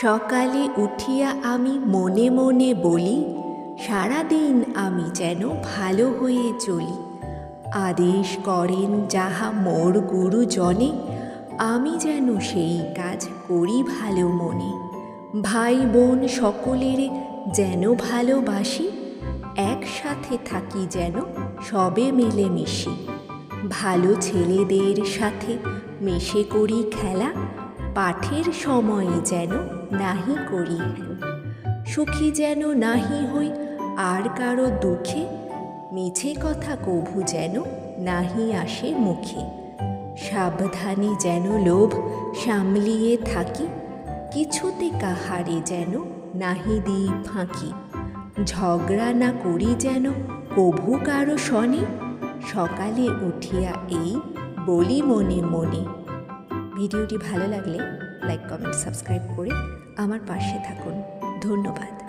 সকালে উঠিয়া আমি মনে মনে বলি, সারাদিন আমি যেন ভালো হয়ে চলি। আদেশ করেন যাহা মোর গুরুজনে, আমি যেন সেই কাজ করি ভালো মনে। ভাই বোন সকলের যেন ভালোবাসি, একসাথে থাকি যেন সবে মিলেমিশি। ভালো ছেলেদের সাথে মিশে করি খেলা, পাঠের সময়ে যেন নাহি করি হেলা। সুখী যেন নাহি হই আর কারো দুঃখে, মিছে কথা কভু যেন নাহি আসে মুখে। সাবধানে যেন লোভ সামলিয়ে থাকি, কিছুতে কাহারে যেন নাহি দিই ফাঁকি। ঝগড়া না করি যেন কভু কারো শনে, সকালে উঠিয়া এই বলি মনে মনে। ভিডিওটি ভালো লাগলে লাইক, কমেন্ট, সাবস্ক্রাইব করে আমার পাশে থাকুন। ধন্যবাদ।